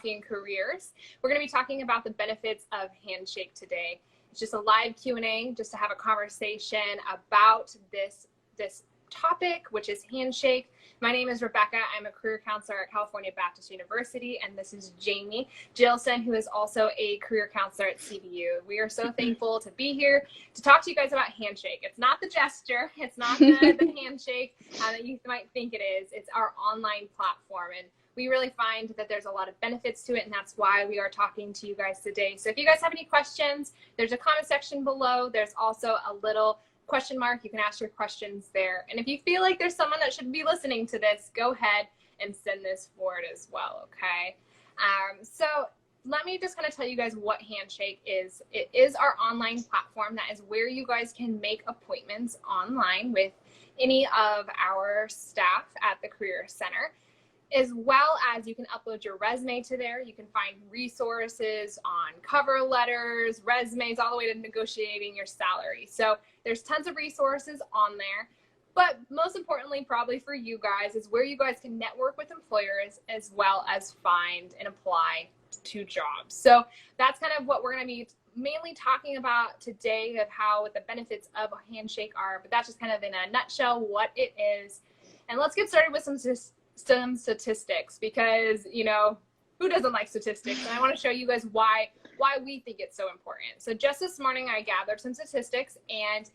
Talking Careers. We're going to be talking about the benefits of Handshake today. It's just a live Q&A just to have a conversation about this topic, which is Handshake. My name is Rebecca. I'm a career counselor at California Baptist University, and this is Jamie Gilson, who is also a career counselor at CBU. We are so thankful to be here to talk to you guys about Handshake. It's not the gesture. It's not the handshake that you might think it is. It's our online platform, and we really find that there's a lot of benefits to it, and that's why we are talking to you guys today. So if you guys have any questions, there's a comment section below. There's also a little question mark. You can ask your questions there. And if you feel like there's someone that should be listening to this, go ahead and send this forward as well, okay? So let me just kind of tell you guys what Handshake is. It is our online platform that is where you guys can make appointments online with any of our staff at the Career Center, as well as you can upload your resume to there. You can find resources on cover letters, resumes, all the way to negotiating your salary. So there's tons of resources on there. But most importantly, probably for you guys, is where you guys can network with employers as well as find and apply to jobs. So that's kind of what we're going to be mainly talking about today, of what the benefits of a Handshake are. But that's just kind of in a nutshell what it is. And let's get started with some statistics, because who doesn't like statistics? And I want to show you guys why we think it's so important. So just this morning I gathered some statistics, and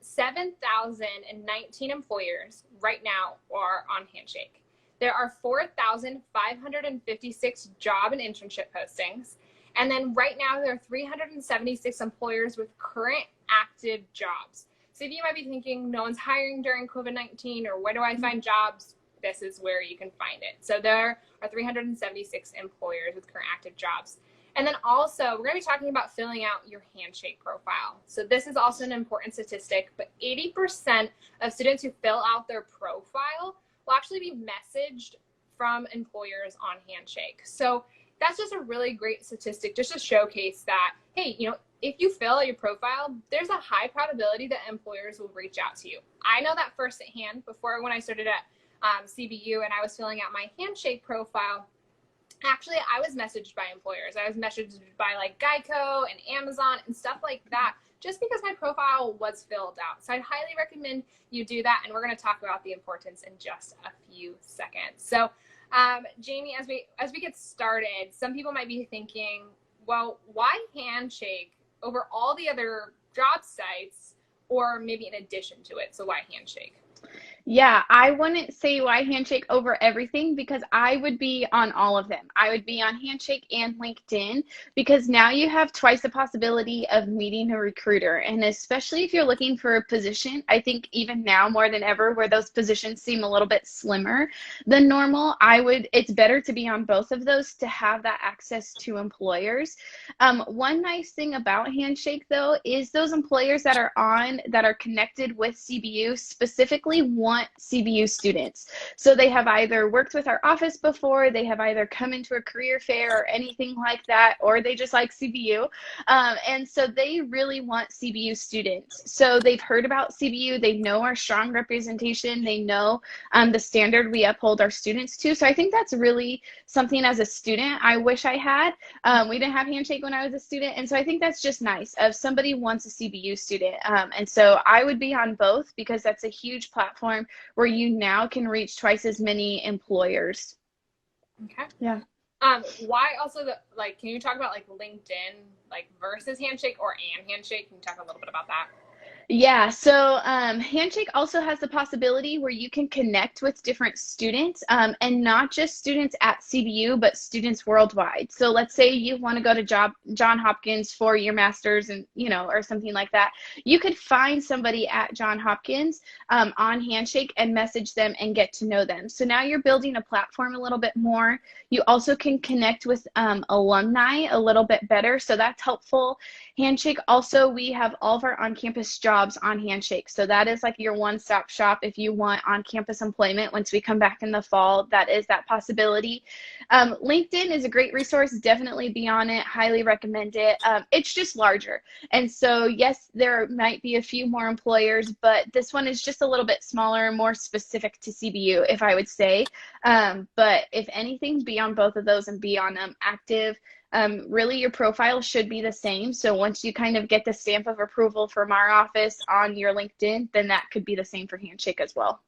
7,019 employers right now are on Handshake. There are 4,556 job and internship postings, and then right now there are 376 employers with current active jobs. So if you might be thinking, no one's hiring during COVID-19, or where do I find jobs? This is where you can find it. So there are 376 employers with current active jobs. And then also, we're going to be talking about filling out your Handshake profile. So this is also an important statistic, but 80% of students who fill out their profile will actually be messaged from employers on Handshake. So that's just a really great statistic, just to showcase that, hey, if you fill out your profile, there's a high probability that employers will reach out to you. I know that firsthand. Before, when I started at CBU and I was filling out my Handshake profile, actually I was messaged by employers. I was messaged by like Geico and Amazon and stuff like that, just because my profile was filled out. So I'd highly recommend you do that, and we're going to talk about the importance in just a few seconds. So Jamie, as we get started, some people might be thinking, well, why Handshake over all the other job sites, or maybe in addition to it? So why Handshake? Yeah, I wouldn't say why Handshake over everything, because I would be on all of them. I would be on Handshake and LinkedIn, because now you have twice the possibility of meeting a recruiter. And especially if you're looking for a position, I think even now more than ever, where those positions seem a little bit slimmer than normal, it's better to be on both of those to have that access to employers. One nice thing about Handshake, though, is those employers that are connected with CBU specifically want CBU students. So they have either worked with our office before, they have either come into a career fair or anything like that, or they just like CBU. And so they really want CBU students. So they've heard about CBU, they know our strong representation, they know the standard we uphold our students to. So I think that's really something as a student I wish I had. We didn't have Handshake when I was a student, and so I think that's just nice if somebody wants a CBU student. And so I would be on both, because that's a huge platform where you now can reach twice as many employers. Okay. Yeah. Why also can you talk about LinkedIn versus Handshake, or and Handshake? Can you talk a little bit about that? Yeah, so Handshake also has the possibility where you can connect with different students, and not just students at CBU, but students worldwide. So let's say you want to go to John Hopkins for your master's, and or something like that. You could find somebody at John Hopkins on Handshake and message them and get to know them. So now you're building a platform a little bit more. You also can connect with alumni a little bit better, so that's helpful. Handshake also, we have all of our on-campus jobs jobs on Handshake. So that is like your one-stop shop if you want on-campus employment. Once we come back in the fall, that is that possibility. LinkedIn is a great resource. Definitely be on it. Highly recommend it. It's just larger. And so, yes, there might be a few more employers, but this one is just a little bit smaller, more specific to CBU, if I would say. But if anything, be on both of those and be on active. Really, your profile should be the same. So once you kind of get the stamp of approval from our office on your LinkedIn, then that could be the same for Handshake as well.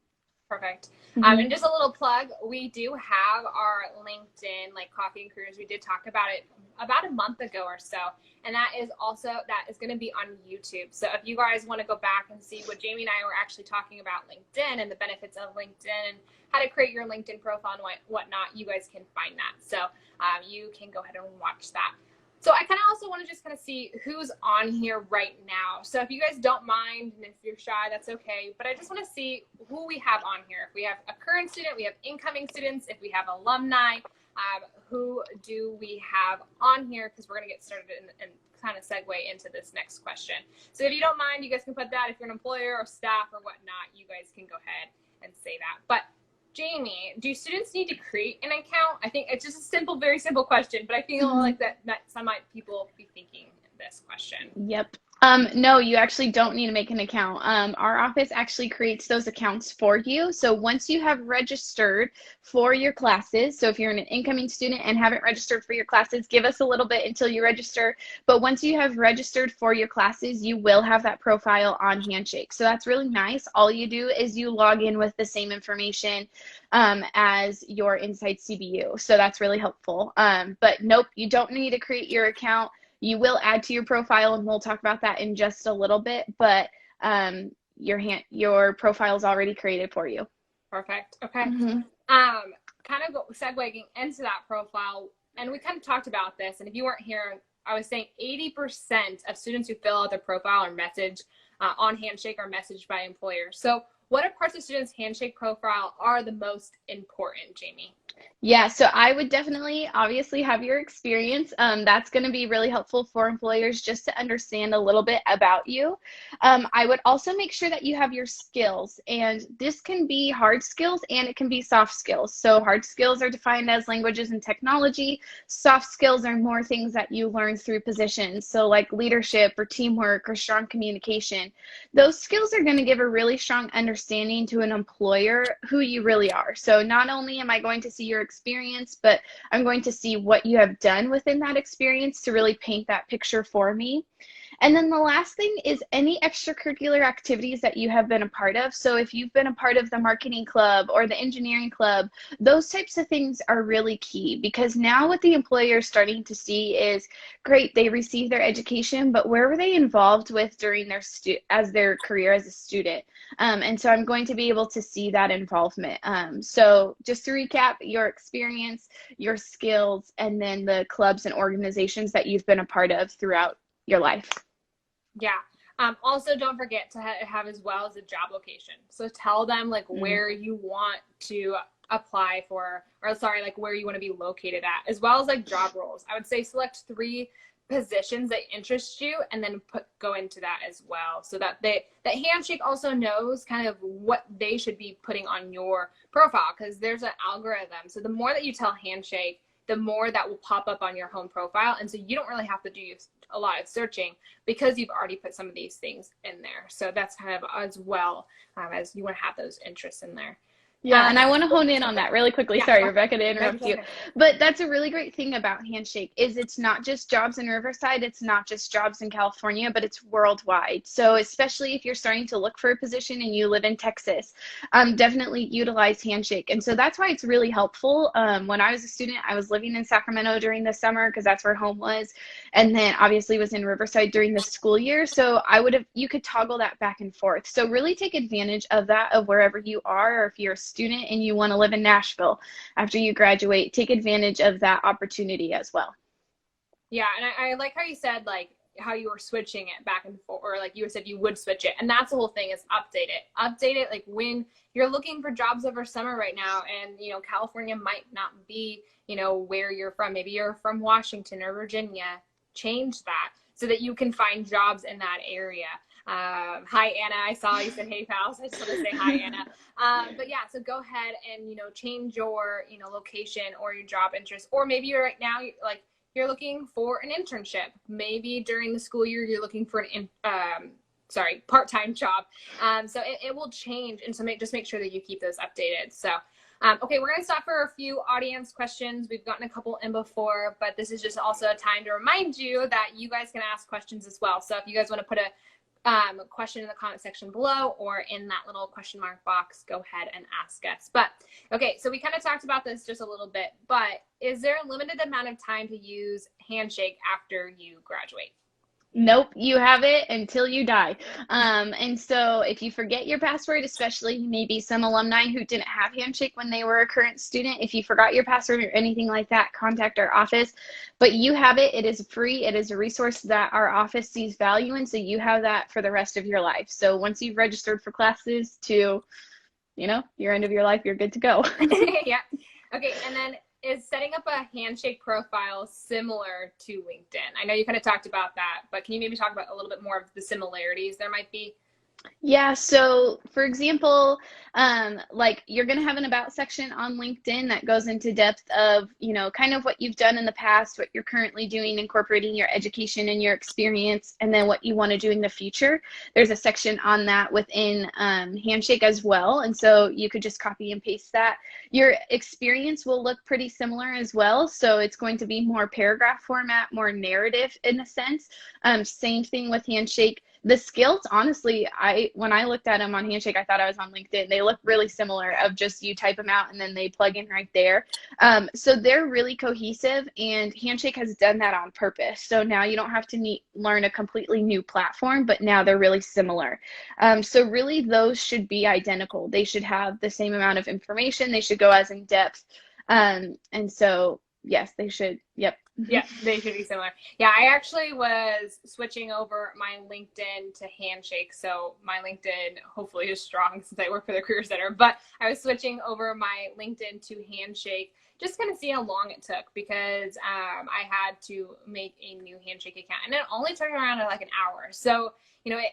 Perfect. Mm-hmm. And just a little plug, we do have our LinkedIn, like Coffee and Careers. We did talk about it about a month ago or so. And that is going to be on YouTube. So if you guys want to go back and see what Jamie and I were actually talking about LinkedIn and the benefits of LinkedIn and how to create your LinkedIn profile and whatnot, you guys can find that. So you can go ahead and watch that. So I kind of also want to just kind of see who's on here right now. So if you guys don't mind, and if you're shy, that's okay. But I just want to see who we have on here. If we have a current student, we have incoming students, if we have alumni, who do we have on here? Because we're going to get started and kind of segue into this next question. So if you don't mind, you guys can put that. If you're an employer or staff or whatnot, you guys can go ahead and say that. But Jamie, do students need to create an account? I think it's just a simple, very simple question, but I feel like that some people be thinking this question. Yep. No, you actually don't need to make an account. Our office actually creates those accounts for you. So once you have registered for your classes, so if you're an incoming student and haven't registered for your classes, give us a little bit until you register. But once you have registered for your classes, you will have that profile on Handshake. So that's really nice. All you do is you log in with the same information as your inside CBU. So that's really helpful. But nope, you don't need to create your account. You will add to your profile, and we'll talk about that in just a little bit, but your profile is already created for you. Perfect. Okay. Mm-hmm. Kind of segueing into that profile, and we kind of talked about this, and if you weren't here, I was saying 80% of students who fill out their profile or message on Handshake are messaged by employers. So what parts of students' Handshake profile are the most important, Jamie? Yeah, so I would definitely obviously have your experience. That's going to be really helpful for employers just to understand a little bit about you. I would also make sure that you have your skills, and this can be hard skills and it can be soft skills. So hard skills are defined as languages and technology. Soft skills are more things that you learn through positions. So like leadership or teamwork or strong communication. Those skills are going to give a really strong understanding to an employer who you really are. So not only am I going to see your experience, but I'm going to see what you have done within that experience to really paint that picture for me. And then the last thing is any extracurricular activities that you have been a part of. So if you've been a part of the marketing club or the engineering club, those types of things are really key, because now what the employer is starting to see is, great, they received their education, but where were they involved with during their career as a student? And so I'm going to be able to see that involvement. So just to recap, your experience, your skills, and then the clubs and organizations that you've been a part of throughout your life. Yeah. Also, don't forget to have as well as a job location. So tell them like where you want to apply for, or sorry, like where you want to be located at, as well as like job roles. I would say select 3 positions that interest you and then go into that as well, so that that Handshake also knows kind of what they should be putting on your profile, because there's an algorithm. So the more that you tell Handshake, the more that will pop up on your home profile. And so you don't really have to do a lot of searching because you've already put some of these things in there. So that's kind of as well as you want to have those interests in there. Yeah, and I want to hone in on that really quickly. Yeah. Sorry, Rebecca, to interrupt you. But that's a really great thing about Handshake is it's not just jobs in Riverside, it's not just jobs in California, but it's worldwide. So especially if you're starting to look for a position and you live in Texas, definitely utilize Handshake. And so that's why it's really helpful. When I was a student, I was living in Sacramento during the summer because that's where home was, and then obviously was in Riverside during the school year. So you could toggle that back and forth. So really take advantage of that, of wherever you are, or if you're a student and you want to live in Nashville after you graduate, take advantage of that opportunity as well. Yeah, and I like how you said like how you were switching it back and forth, or like you said you would switch it, and that's the whole thing, is update it like when you're looking for jobs over summer right now, and California might not be where you're from. Maybe you're from Washington or Virginia. Change that so that you can find jobs in that area. Hi, Anna. I saw you said, hey, pals. I just want to say hi, Anna. But yeah, so go ahead and, change your, location or your job interest. Or maybe you're right now, you're looking for an internship. Maybe during the school year, you're looking for an, part-time job. So it will change. And so just make sure that you keep those updated. So, okay, we're going to stop for a few audience questions. We've gotten a couple in before, but this is just also a time to remind you that you guys can ask questions as well. So if you guys want to put a question in the comment section below or in that little question mark box, go ahead and ask us. But okay, so we kind of talked about this just a little bit, but is there a limited amount of time to use Handshake after you graduate? Nope, you have it until you die. And so if you forget your password, especially maybe some alumni who didn't have Handshake when they were a current student, if you forgot your password or anything like that, contact our office. But you have it. It is free. It is a resource that our office sees value in. So you have that for the rest of your life. So once you've registered for classes to, your end of your life, you're good to go. Yeah. Okay. And then is setting up a Handshake profile similar to LinkedIn? I know you kind of talked about that, but can you maybe talk about a little bit more of the similarities there might be? Yeah, so for example, you're going to have an about section on LinkedIn that goes into depth of, kind of what you've done in the past, what you're currently doing, incorporating your education and your experience, and then what you want to do in the future. There's a section on that within Handshake as well. And so you could just copy and paste that. Your experience will look pretty similar as well. So it's going to be more paragraph format, more narrative in a sense. Same thing with Handshake. The skills, honestly, when I looked at them on Handshake, I thought I was on LinkedIn. They look really similar of just you type them out and then they plug in right there. So they're really cohesive, and Handshake has done that on purpose. So now you don't have to learn a completely new platform, but now they're really similar. So really those should be identical. They should have the same amount of information. They should go as in depth. And so, yes, they should. Yep. Yeah, they should be similar. Yeah, I actually was switching over my LinkedIn to Handshake. So my LinkedIn hopefully is strong since I work for the Career Center. But I was switching over my LinkedIn to Handshake, just kind of see how long it took, because I had to make a new Handshake account. And it only took around like an hour. So,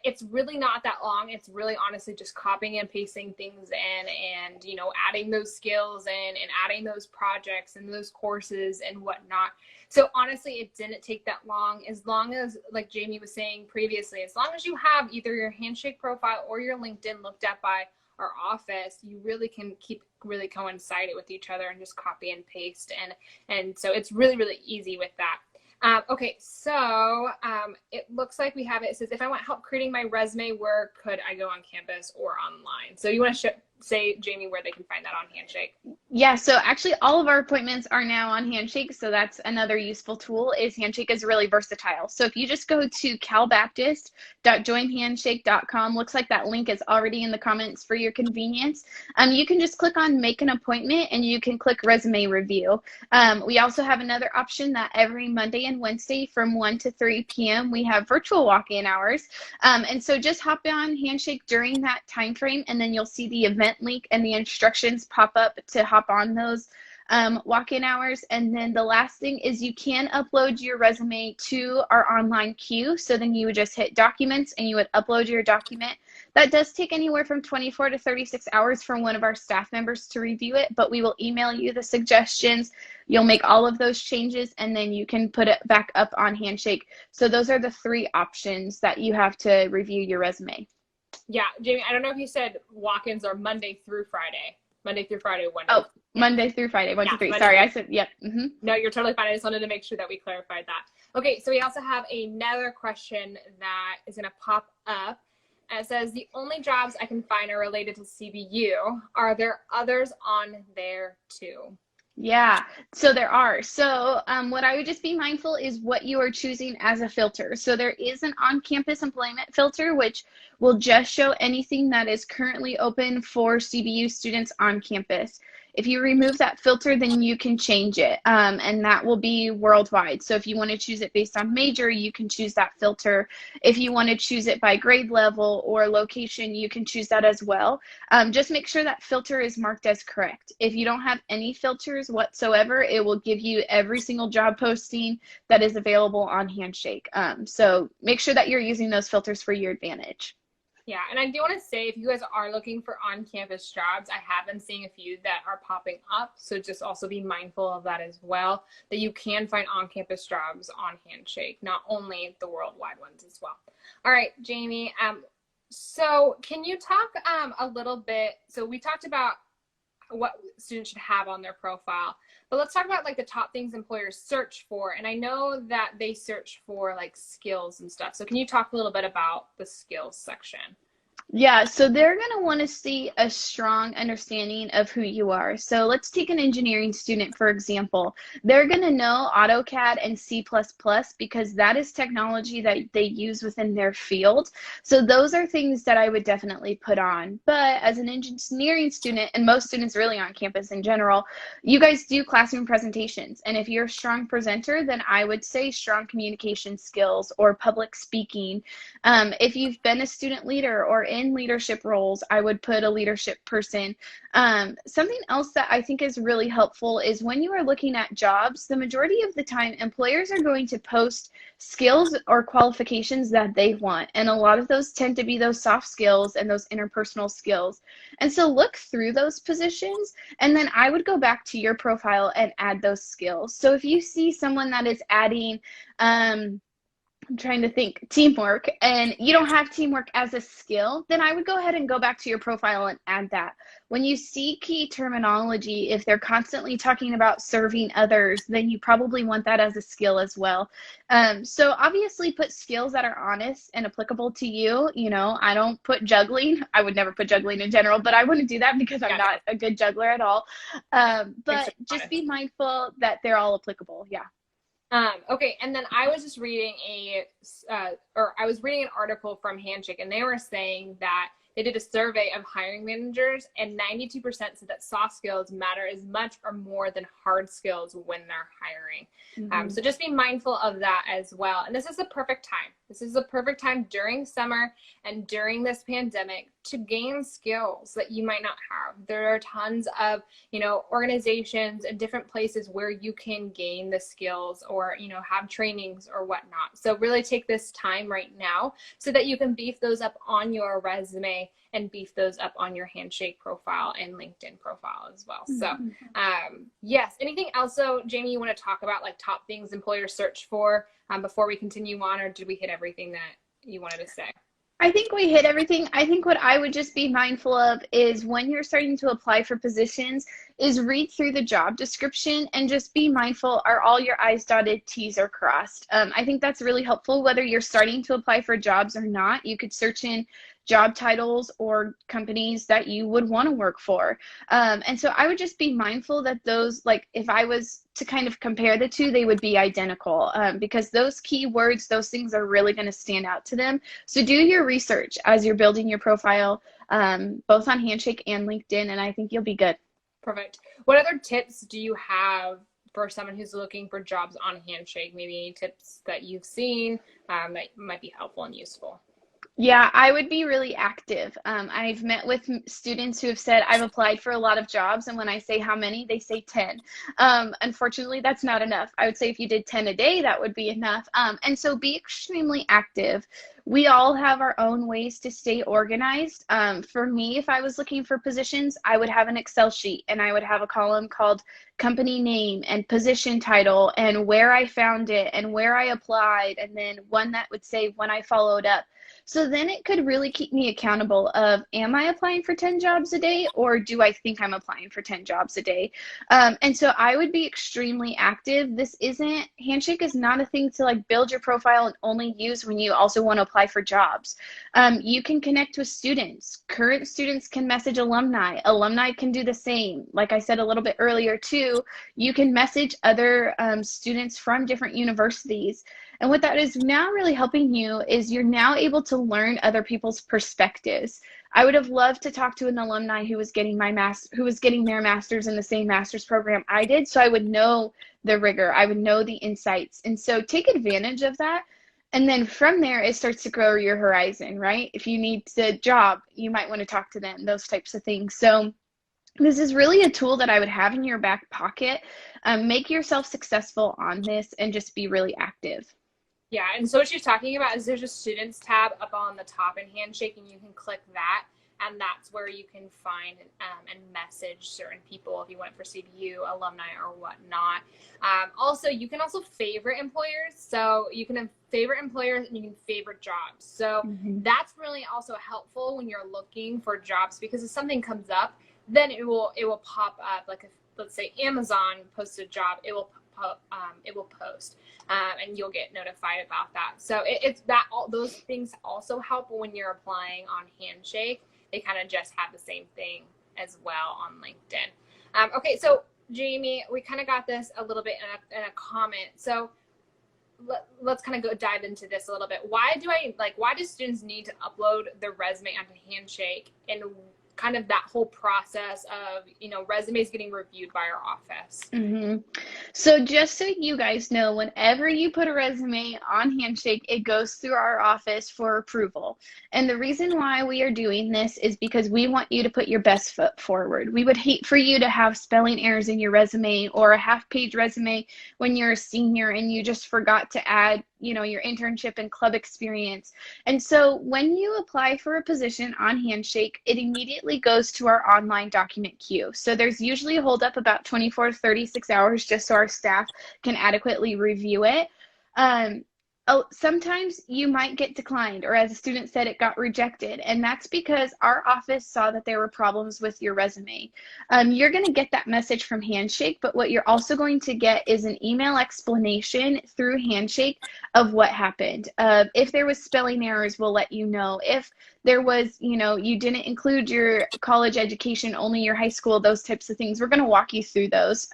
it's really not that long. It's really honestly just copying and pasting things in and, adding those skills in and adding those projects and those courses and whatnot. So honestly, it didn't take that long, as long as, like Jamie was saying previously, as long as you have either your Handshake profile or your LinkedIn looked at by our office, you really can keep really coincided with each other and just copy and paste. And so it's really, really easy with that. Okay, so it looks like we have it. It says, if I want help creating my resume, where could I go on campus or online? So you want to say, Jamie, where they can find that on Handshake? Yeah, so actually all of our appointments are now on Handshake. So that's another useful tool. Is Handshake is really versatile. So if you just go to calbaptist.joinhandshake.com, looks like that link is already in the comments for your convenience. You can just click on make an appointment and you can click resume review. We also have another option that every Monday and Wednesday from 1 to 3 p.m. we have virtual walk-in hours. And so just hop on Handshake during that time frame, and then you'll see the event link and the instructions pop up to hop on those walk-in hours. And then the last thing is you can upload your resume to our online queue. So then you would just hit documents and you would upload your document. That does take anywhere from 24 to 36 hours for one of our staff members to review it, but we will email you the suggestions. You'll make all of those changes and then you can put it back up on Handshake. So those are the 3 options that you have to review your resume. Yeah, Jamie, I don't know if you said walk-ins are Monday through Friday. Monday through Friday, one day. Oh, Monday through Friday, 1 to 3. Sorry, I said, yep. Mm-hmm. No, you're totally fine. I just wanted to make sure that we clarified that. Okay, so we also have another question that is going to pop up. And it says, the only jobs I can find are related to CBU. Are there others on there too? Yeah, so there are. So what I would just be mindful is what you are choosing as a filter. So there is an on-campus employment filter, which will just show anything that is currently open for CBU students on campus. If you remove that filter, then you can change it, and that will be worldwide. So if you want to choose it based on major, you can choose that filter. If you want to choose it by grade level or location, you can choose that as well. Just make sure that filter is marked as correct. If you don't have any filters whatsoever, it will give you every single job posting that is available on Handshake. So make sure that you're using those filters for your advantage. Yeah, and I do want to say, if you guys are looking for on-campus jobs, I have been seeing a few that are popping up. So just also be mindful of that as well, that you can find on-campus jobs on Handshake, not only the worldwide ones as well. All right, Jamie. So can you talk a little bit? So we talked about what students should have on their profile, but let's talk about like the top things employers search for. And I know that they search for like skills and stuff. So can you talk a little bit about the skills section? Yeah, so they're going to want to see a strong understanding of who you are. So let's take an engineering student, for example. They're going to know AutoCAD and C++ because that is technology that they use within their field. So those are things that I would definitely put on. But as an engineering student, and most students really on campus in general, you guys do classroom presentations. And if you're a strong presenter, then I would say strong communication skills or public speaking. If you've been a student leader or in leadership roles, I would put a leadership person. Something else that I think is really helpful is when you are looking at jobs, the majority of the time employers are going to post skills or qualifications that they want. And a lot of those tend to be those soft skills and those interpersonal skills. And so look through those positions, and then I would go back to your profile and add those skills. So if you see someone that is adding, I'm trying to think, teamwork, and you don't have teamwork as a skill, then I would go ahead and go back to your profile and add that. When you see key terminology, if they're constantly talking about serving others, then you probably want that as a skill as well. So obviously put skills that are honest and applicable to you. You know, I don't put juggling. I would never put juggling in general, but I wouldn't do that because I'm not a good juggler at all. But just be mindful that they're all applicable. Yeah. Okay, and then I was just reading I was reading an article from Handshake, and they were saying that they did a survey of hiring managers, and 92% said that soft skills matter as much or more than hard skills when they're hiring. Mm-hmm. So just be mindful of that as well. And this is the perfect time. This is the perfect time during summer and during this pandemic to gain skills that you might not have. There are tons of, organizations and different places where you can gain the skills or, have trainings or whatnot. So really take this time right now so that you can beef those up on your resume and beef those up on your Handshake profile and LinkedIn profile as well. So yes, anything else, so Jamie, you want to talk about like top things employers search for before we continue on, or did we hit everything that you wanted to say? I think we hit everything. I think what I would just be mindful of is when you're starting to apply for positions is read through the job description and just be mindful, are all your I's dotted, T's are crossed. I think that's really helpful whether you're starting to apply for jobs or not. You could search in job titles or companies that you would want to work for. And so I would just be mindful that those, like if I was to kind of compare the two, they would be identical because those keywords, those things are really going to stand out to them. So do your research as you're building your profile, both on Handshake and LinkedIn, and I think you'll be good. Perfect. What other tips do you have for someone who's looking for jobs on Handshake? Maybe any tips that you've seen that might be helpful and useful? Yeah, I would be really active. I've met with students who have said, I've applied for a lot of jobs, and when I say how many, they say 10. Unfortunately, that's not enough. I would say if you did 10 a day, that would be enough. And so be extremely active. We all have our own ways to stay organized. For me, if I was looking for positions, I would have an Excel sheet, and I would have a column called company name and position title and where I found it and where I applied, and then one that would say when I followed up. So then it could really keep me accountable of, am I applying for 10 jobs a day, or do I think I'm applying for 10 jobs a day? And so I would be extremely active. Handshake is not a thing to like build your profile and only use when you also want to apply for jobs. You can connect with students. Current students can message alumni. Alumni can do the same. Like I said a little bit earlier too, you can message other students from different universities. And what that is now really helping you is you're now able to learn other people's perspectives. I would have loved to talk to an alumni who was getting their master's in the same master's program I did, so I would know the rigor, I would know the insights. And so take advantage of that. And then from there, it starts to grow your horizon, right? If you need a job, you might want to talk to them, those types of things. So this is really a tool that I would have in your back pocket. Make yourself successful on this and just be really active. Yeah, and so what she's talking about is there's a students tab up on the top in Handshake, and you can click that, and that's where you can find and message certain people if you went for CBU, alumni, or whatnot. Also, you can also favorite employers. So you can have favorite employers and you can favorite jobs. So that's really also helpful when you're looking for jobs, because if something comes up, then it will pop up. Like if, let's say, Amazon posted a job, it will post, and you'll get notified about that. So it's that all those things also help when you're applying on Handshake. They kind of just have the same thing as well on LinkedIn. Okay, so Jamie, we kind of got this a little bit in a comment. So let's kind of go dive into this a little bit. Why do students need to upload their resume onto Handshake, and kind of that whole process of, resumes getting reviewed by our office? So just so you guys know, whenever you put a resume on Handshake, it goes through our office for approval. And the reason why we are doing this is because we want you to put your best foot forward. We would hate for you to have spelling errors in your resume or a half-page resume when you're a senior and you just forgot to add, your internship and club experience. And so when you apply for a position on Handshake, it immediately goes to our online document queue. So there's usually a hold up about 24 to 36 hours just so our staff can adequately review it. Sometimes you might get declined, or as a student said, it got rejected. And that's because our office saw that there were problems with your resume. You're going to get that message from Handshake, but what you're also going to get is an email explanation through Handshake of what happened. If there was spelling errors, we'll let you know. If there was, you didn't include your college education, only your high school, those types of things, we're going to walk you through those.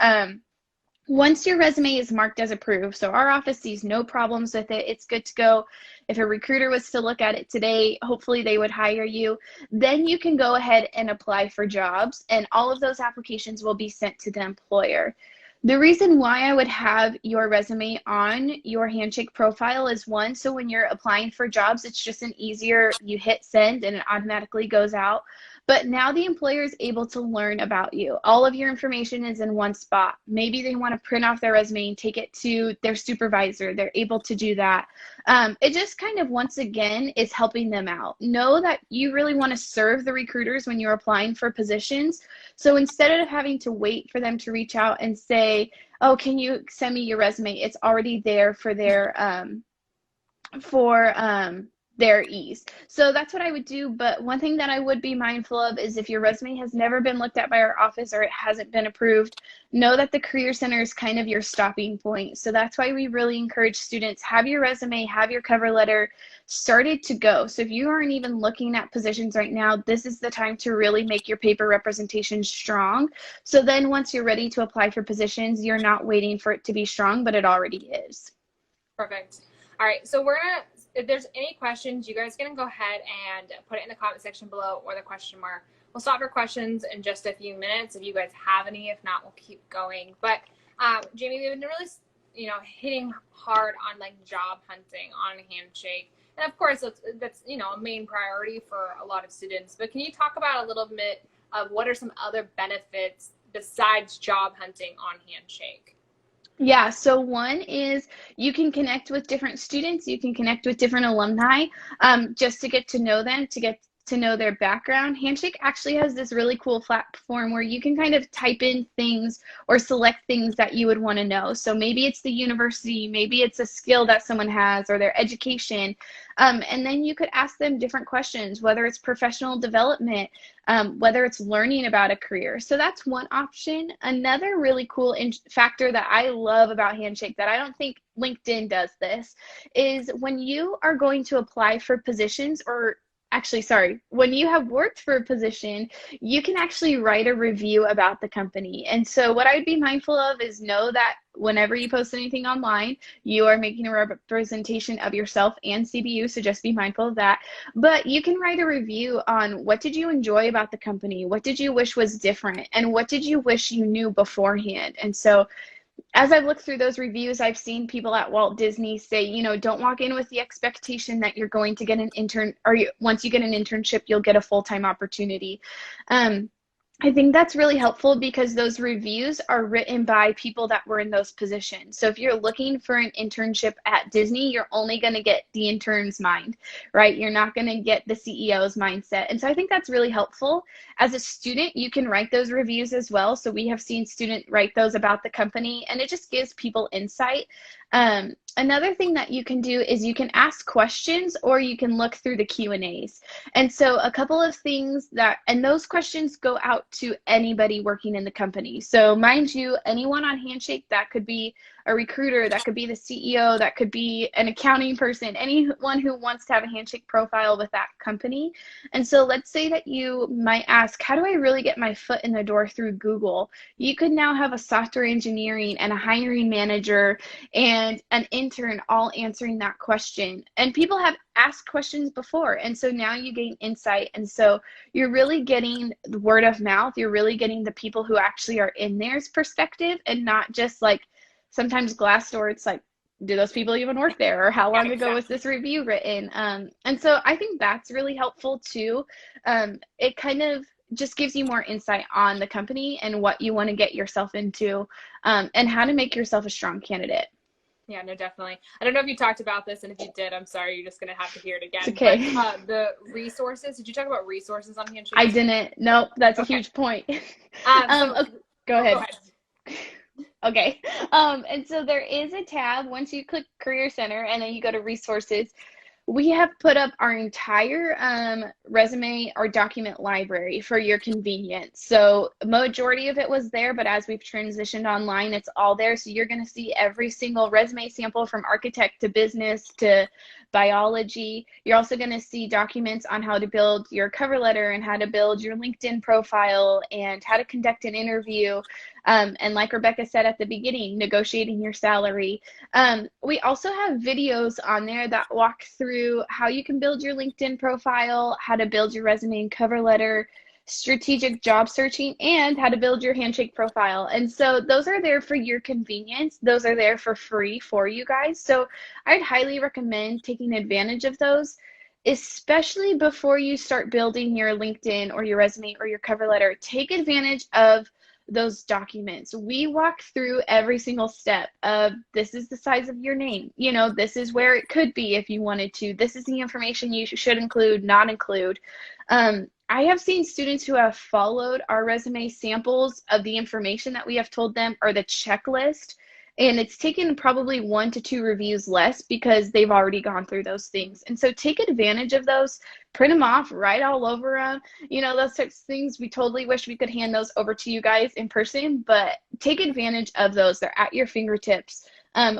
Once your resume is marked as approved, so our office sees no problems with it, it's good to go. If a recruiter was to look at it today, hopefully they would hire you. Then you can go ahead and apply for jobs, and all of those applications will be sent to the employer. The reason why I would have your resume on your Handshake profile is, one, so when you're applying for jobs, it's just you hit send and it automatically goes out. But now the employer is able to learn about you. All of your information is in one spot. Maybe they want to print off their resume and take it to their supervisor. They're able to do that. It just kind of, once again, is helping them out. Know that you really want to serve the recruiters when you're applying for positions. So instead of having to wait for them to reach out and say, oh, can you send me your resume? It's already there for their ease. So that's what I would do. But one thing that I would be mindful of is if your resume has never been looked at by our office or it hasn't been approved, know that the Career Center is kind of your stopping point. So that's why we really encourage students, have your resume, have your cover letter started to go. So if you aren't even looking at positions right now, this is the time to really make your paper representation strong. So then once you're ready to apply for positions, you're not waiting for it to be strong, but it already is. Perfect. All right, so if there's any questions, you guys can go ahead and put it in the comment section below, or the question mark. We'll stop for questions in just a few minutes if you guys have any. If not, we'll keep going. But Jamie, we've been really, hitting hard on job hunting on Handshake, and of course that's a main priority for a lot of students. But can you talk about a little bit of what are some other benefits besides job hunting on Handshake? Yeah, so one is you can connect with different students, you can connect with different alumni, just to get to know them, to get to know their background. Handshake actually has this really cool platform where you can kind of type in things or select things that you would want to know. So maybe it's the university, maybe it's a skill that someone has, or their education. And then you could ask them different questions, whether it's professional development, whether it's learning about a career. So that's one option. Another really cool factor that I love about Handshake that I don't think LinkedIn does this is when you are going to apply for positions, or actually, sorry, when you have worked for a position, you can actually write a review about the company. And so what I would be mindful of is know that whenever you post anything online, you are making a representation of yourself and CBU, so just be mindful of that. But you can write a review on what did you enjoy about the company, what did you wish was different, and what did you wish you knew beforehand. And so as I've looked through those reviews, I've seen people at Walt Disney say, you know, don't walk in with the expectation that you're going to get an intern, or once you get an internship, you'll get a full-time opportunity. I think that's really helpful because those reviews are written by people that were in those positions. So if you're looking for an internship at Disney, you're only going to get the intern's mind, right? You're not going to get the CEO's mindset. And so I think that's really helpful. As a student, you can write those reviews as well. So we have seen students write those about the company, and it just gives people insight. Another thing that you can do is you can ask questions, or you can look through the Q&As. And so a couple of things and those questions go out to anybody working in the company. So mind you, anyone on Handshake, that could be a recruiter, that could be the CEO, that could be an accounting person, anyone who wants to have a Handshake profile with that company. And so let's say that you might ask, how do I really get my foot in the door through Google? You could now have a software engineering and a hiring manager and an intern all answering that question. And people have asked questions before. And so now you gain insight. And so you're really getting the word of mouth. You're really getting the people who actually are in there's perspective, and not just like sometimes Glassdoor, it's like, do those people even work there? Or how long ago was this review written? And so I think that's really helpful too. It kind of just gives you more insight on the company and what you want to get yourself into, and how to make yourself a strong candidate. Yeah, no, definitely. I don't know if you talked about this, and if you did, I'm sorry, you're just going to have to hear it again. It's okay. But the resources, did you talk about resources on Handshake? I didn't. Nope, that's okay. A huge point. Okay, go ahead. Okay. And so there is a tab once you click Career Center, and then you go to resources. We have put up our entire resume or document library for your convenience. So majority of it was there, but as we've transitioned online, it's all there. So you're going to see every single resume sample from architect to business to biology. You're also going to see documents on how to build your cover letter and how to build your LinkedIn profile and how to conduct an interview. And like Rebecca said at the beginning, negotiating your salary. We also have videos on there that walk through how you can build your LinkedIn profile, how to build your resume and cover letter, strategic job searching, and how to build your Handshake profile. And so those are there for your convenience. Those are there for free for you guys. So I'd highly recommend taking advantage of those, especially before you start building your LinkedIn or your resume or your cover letter. Take advantage of those documents. We walk through every single step of, this is the size of your name. You know, this is where it could be if you wanted to. This is the information you should include, not include. I have seen students who have followed our resume samples of the information that we have told them, or the checklist, and it's taken probably 1 to 2 reviews less because they've already gone through those things. And so take advantage of those, print them off, write all over them. You know, those types of things, we totally wish we could hand those over to you guys in person, but take advantage of those. They're at your fingertips.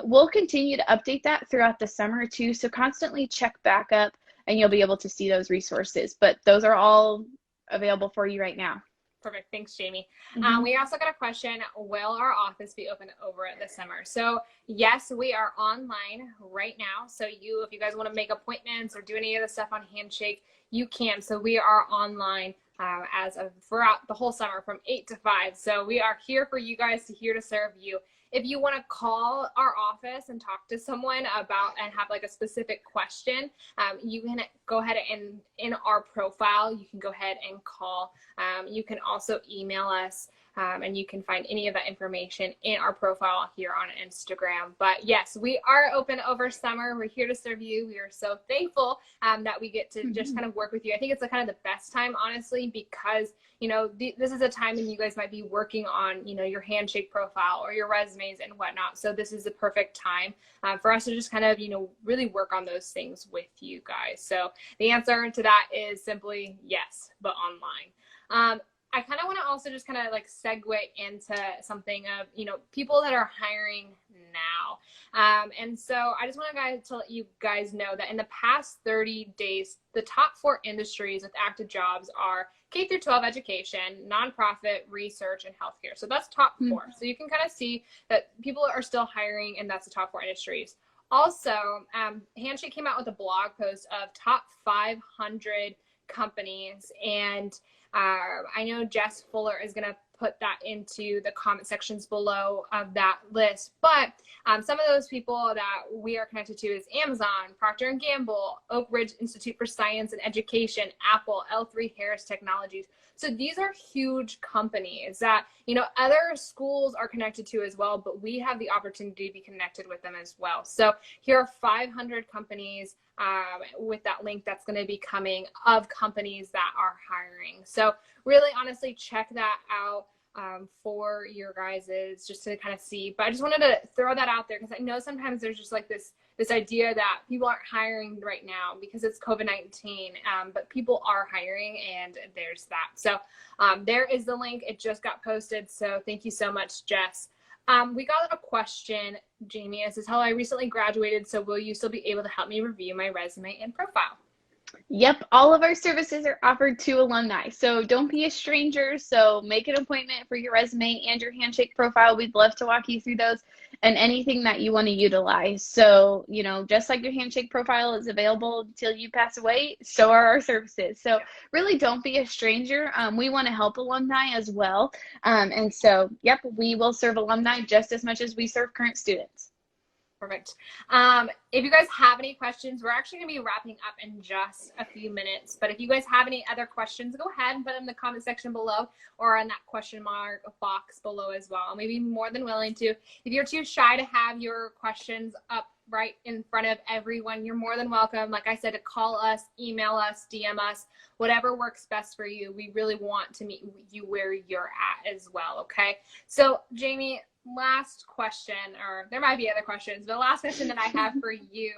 We'll continue to update that throughout the summer too, so constantly check back up and you'll be able to see those resources. But those are all available for you right now. Perfect. Thanks, Jamie. Mm-hmm. We also got a question, will our office be open over this summer? So yes, we are online right now. So if you guys want to make appointments or do any of the stuff on Handshake, you can. So we are online as of throughout the whole summer from 8 to 5. So we are here for you guys, here to serve you. If you want to call our office and talk to someone about and have like a specific question, you can go ahead and in our profile, you can go ahead and call. You can also email us, and you can find any of that information in our profile here on Instagram. But yes, we are open over summer. We're here to serve you. We are so thankful that we get to just kind of work with you. I think it's kind of the best time, honestly, because you know, this is a time when you guys might be working on, you know, your Handshake profile or your resumes and whatnot. So this is the perfect time for us to just kind of, you know, really work on those things with you guys. So the answer to that is simply yes, but online. I kind of want to also just kind of like segue into something of, you know, people that are hiring now. And so I just want to let you guys know that in the past 30 days, the top 4 industries with active jobs are K through 12 education, nonprofit, research, and healthcare. So that's top 4. So you can kind of see that people are still hiring, and that's the top 4 industries. Also, Handshake came out with a blog post of top 500 companies, and I know Jess Fuller is going to put that into the comment sections below of that list. But some of those people that we are connected to is Amazon, Procter & Gamble, Oak Ridge Institute for Science and Education, Apple, L3 Harris Technologies. So these are huge companies that, other schools are connected to as well, but we have the opportunity to be connected with them as well. So here are 500 companies with that link that's going to be coming of companies that are hiring. So really, honestly, check that out for your guys's, just to kind of see. But I just wanted to throw that out there because I know sometimes there's just like this idea that people aren't hiring right now because it's COVID-19, but people are hiring, and there's that. So there is the link. It just got posted. So thank you so much, Jess. We got a question, Jamie. It says, hello, I recently graduated, so will you still be able to help me review my resume and profile? Yep, all of our services are offered to alumni. So don't be a stranger. So make an appointment for your resume and your Handshake profile. We'd love to walk you through those and anything that you want to utilize. So, just like your Handshake profile is available until you pass away, so are our services. So really don't be a stranger. We want to help alumni as well. And so, yep, we will serve alumni just as much as we serve current students. Perfect. If you guys have any questions, we're actually going to be wrapping up in just a few minutes. But if you guys have any other questions, go ahead and put them in the comment section below or in that question mark box below as well. We'd be more than willing to. If you're too shy to have your questions up right in front of everyone, you're more than welcome, like I said, to call us, email us, DM us, whatever works best for you. We really want to meet you where you're at as well, okay? So, Jamie, last question, or there might be other questions, but the last question that I have for you,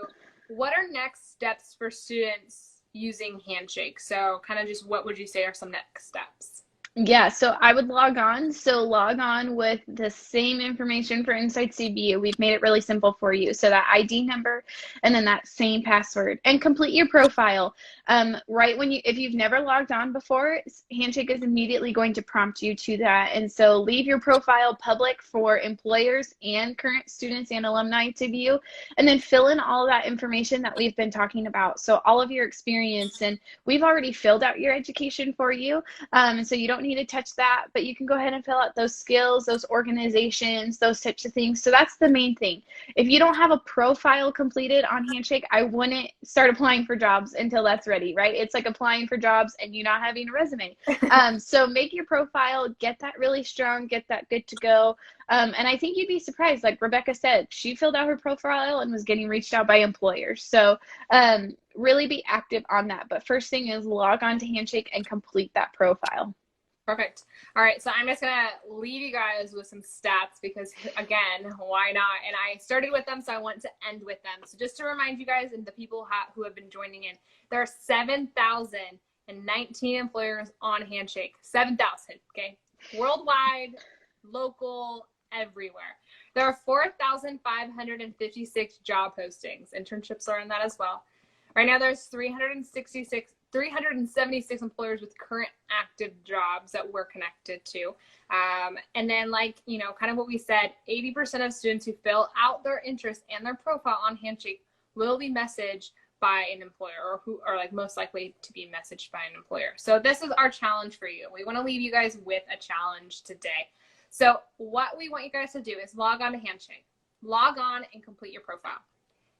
what are next steps for students using Handshake? So kind of just what would you say are some next steps? Yeah, so I would log on. So log on with the same information for Inside CBU. We've made it really simple for you. So that ID number and then that same password, and complete your profile. Right when if you've never logged on before, Handshake is immediately going to prompt you to that. And so leave your profile public for employers and current students and alumni to view, and then fill in all that information that we've been talking about. So all of your experience, and we've already filled out your education for you. And so you don't need to touch that, but you can go ahead and fill out those skills, those organizations, those types of things. So that's the main thing. If you don't have a profile completed on Handshake, I wouldn't start applying for jobs until that's ready, right? It's like applying for jobs and you not having a resume. So make your profile, get that really strong, get that good to go. And I think you'd be surprised, like Rebecca said, she filled out her profile and was getting reached out by employers. So really be active on that. But first thing is log on to Handshake and complete that profile. Perfect. All right, so I'm just going to leave you guys with some stats because, again, why not? And I started with them, so I want to end with them. So just to remind you guys and the people who have been joining in, there are 7,019 employers on Handshake. 7,000, okay? Worldwide, local, everywhere. There are 4,556 job postings. Internships are in that as well. Right now, there's 376 employers with current active jobs that we're connected to. And then kind of what we said, 80% of students who fill out their interest and their profile on Handshake will be messaged by an employer, or who are most likely to be messaged by an employer. So this is our challenge for you. We want to leave you guys with a challenge today. So what we want you guys to do is log on to Handshake, log on and complete your profile.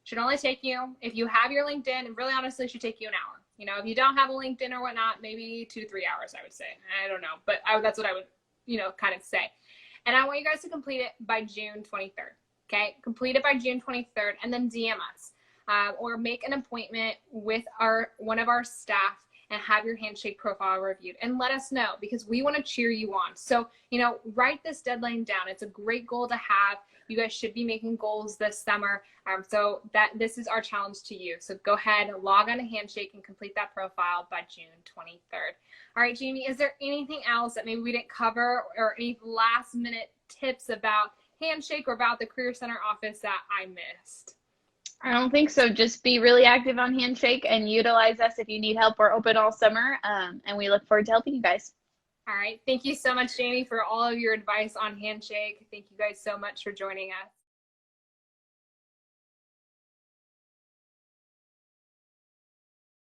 Should only take you, if you have your LinkedIn, it really honestly should take you an hour. If you don't have a LinkedIn or whatnot, maybe 2 to 3 hours, I would say. I don't know, but that's what I would, kind of say. And I want you guys to complete it by June 23rd, okay? Complete it by June 23rd and then DM us or make an appointment with one of our staff and have your Handshake profile reviewed and let us know, because we want to cheer you on. So, write this deadline down. It's a great goal to have. You guys should be making goals this summer. So this is our challenge to you. So go ahead, log on to Handshake and complete that profile by June 23rd. All right, Jamie, is there anything else that maybe we didn't cover, or any last minute tips about Handshake or about the Career Center office that I missed? I don't think so. Just be really active on Handshake and utilize us if you need help. We're open all summer, and we look forward to helping you guys. All right. Thank you so much, Jamie, for all of your advice on Handshake. Thank you guys so much for joining us.